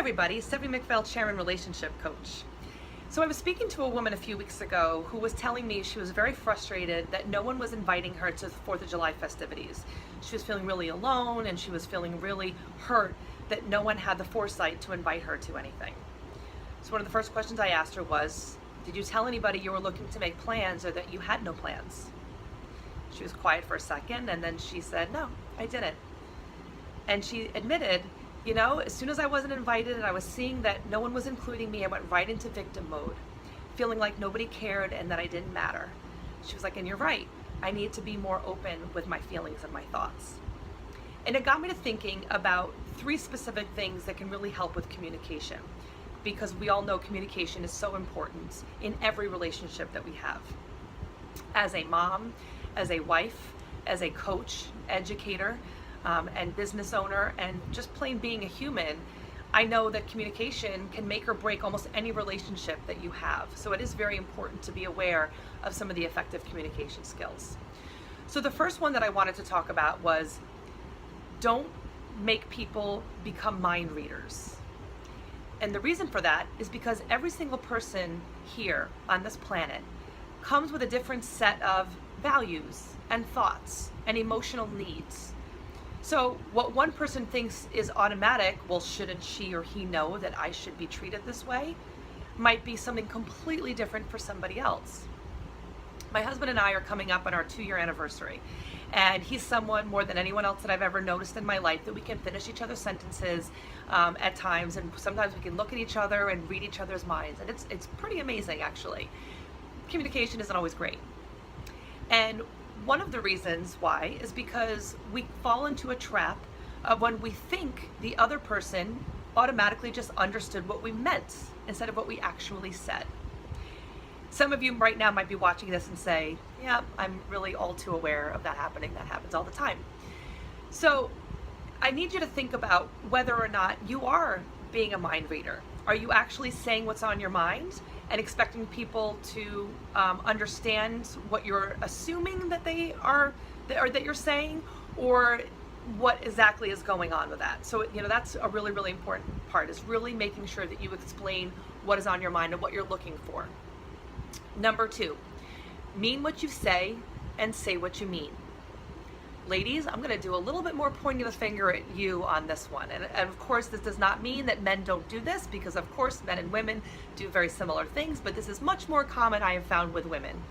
everybody, Stephanie McPhail, Chair and Relationship Coach. So I was speaking to a woman a few weeks ago who was telling me she was very frustrated that no one was inviting her to the 4th of July festivities. She was feeling really alone and she was feeling really hurt that no one had the foresight to invite her to anything. So one of the first questions I asked her was, did you tell anybody you were looking to make plans or that you had no plans? She was quiet for a second and then she said, no, I didn't. And she admitted, you know, as soon as I wasn't invited and I was seeing that no one was including me, I went right into victim mode, feeling like nobody cared and that I didn't matter. She was like, and you're right, I need to be more open with my feelings and my thoughts. And it got me to thinking about 3 specific things that can really help with communication, because we all know communication is so important in every relationship that we have. As a mom, as a wife, as a coach, educator, and business owner, and just plain being a human, I know that communication can make or break almost any relationship that you have. So it is very important to be aware of some of the effective communication skills. So the first one that I wanted to talk about was, don't make people become mind readers. And the reason for that is because every single person here on this planet comes with a different set of values and thoughts and emotional needs. So what one person thinks is automatic, well, shouldn't she or he know that I should be treated this way, might be something completely different for somebody else. My husband and I are coming up on our 2-year anniversary, and he's someone more than anyone else that I've ever noticed in my life that we can finish each other's sentences at times, and sometimes we can look at each other and read each other's minds, and it's pretty amazing, actually. Communication isn't always great. And one of the reasons why is because we fall into a trap of when we think the other person automatically just understood what we meant instead of what we actually said. Some of you right now might be watching this and say, yeah, I'm really all too aware of that happening. That happens all the time. So I need you to think about whether or not you are being a mind reader. Are you actually saying what's on your mind and expecting people to understand what you're assuming that they are, or that you're saying, or what exactly is going on with that? So, you know, that's a really, really important part, is really making sure that you explain what is on your mind and what you're looking for. Number 2, mean what you say and say what you mean. Ladies, I'm going to do a little bit more pointing the finger at you on this one. And of course, this does not mean that men don't do this, because of course men and women do very similar things, but this is much more common, I have found, with women.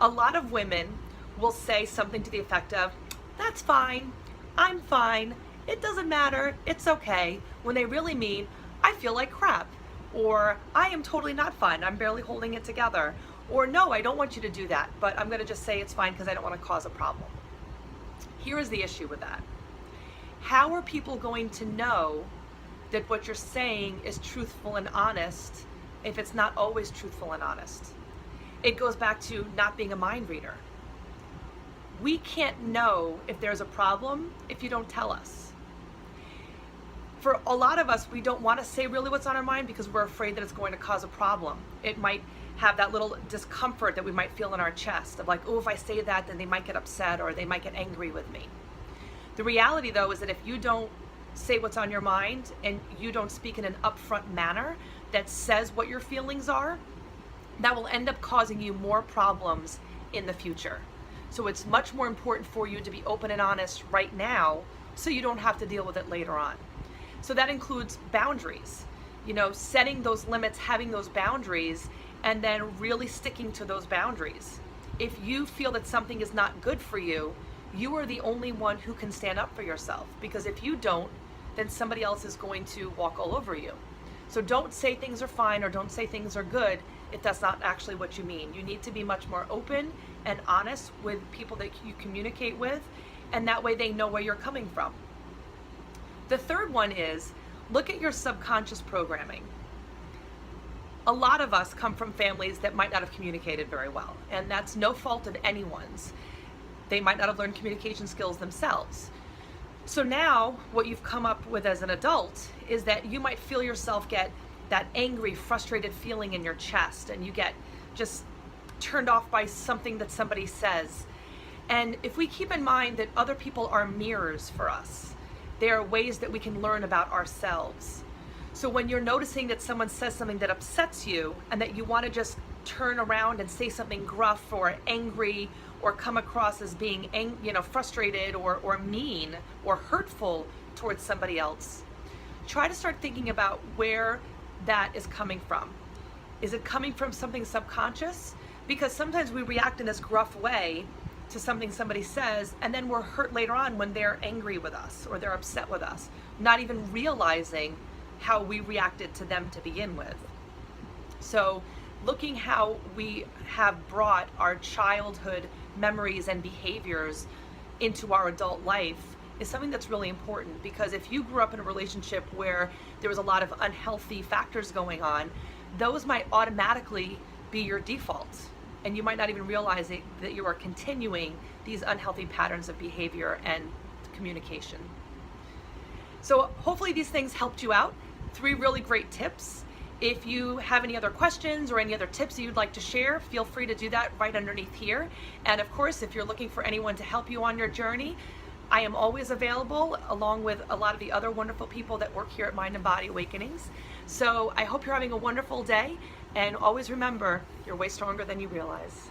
A lot of women will say something to the effect of, that's fine, I'm fine, it doesn't matter, it's okay, when they really mean, I feel like crap, or I am totally not fine, I'm barely holding it together, or no, I don't want you to do that, but I'm going to just say it's fine because I don't want to cause a problem. Here is the issue with that. How are people going to know that what you're saying is truthful and honest if it's not always truthful and honest? It goes back to not being a mind reader. We can't know if there's a problem if you don't tell us. For a lot of us, we don't want to say really what's on our mind because we're afraid that it's going to cause a problem. It might have that little discomfort that we might feel in our chest of like, oh, if I say that, then they might get upset or they might get angry with me. The reality, though, is that if you don't say what's on your mind and you don't speak in an upfront manner that says what your feelings are, that will end up causing you more problems in the future. So it's much more important for you to be open and honest right now so you don't have to deal with it later on. So that includes boundaries, you know, setting those limits, having those boundaries, and then really sticking to those boundaries. If you feel that something is not good for you, you are the only one who can stand up for yourself, because if you don't, then somebody else is going to walk all over you. So don't say things are fine or don't say things are good if that's not actually what you mean. You need to be much more open and honest with people that you communicate with, and that way they know where you're coming from. The third one is, look at your subconscious programming. A lot of us come from families that might not have communicated very well, and that's no fault of anyone's. They might not have learned communication skills themselves. So now what you've come up with as an adult is that you might feel yourself get that angry, frustrated feeling in your chest, and you get just turned off by something that somebody says. And if we keep in mind that other people are mirrors for us, they are ways that we can learn about ourselves. So when you're noticing that someone says something that upsets you and that you want to just turn around and say something gruff or angry or come across as being frustrated or mean or hurtful towards somebody else, try to start thinking about where that is coming from. Is it coming from something subconscious? Because sometimes we react in this gruff way to something somebody says, and then we're hurt later on when they're angry with us or they're upset with us, not even realizing how we reacted to them to begin with. So looking how we have brought our childhood memories and behaviors into our adult life is something that's really important, because if you grew up in a relationship where there was a lot of unhealthy factors going on, those might automatically be your default, and you might not even realize that you are continuing these unhealthy patterns of behavior and communication. So hopefully these things helped you out. 3 really great tips. If you have any other questions or any other tips that you'd like to share, feel free to do that right underneath here. And of course, if you're looking for anyone to help you on your journey, I am always available, along with a lot of the other wonderful people that work here at Mind and Body Awakenings. So I hope you're having a wonderful day, and always remember, you're way stronger than you realize.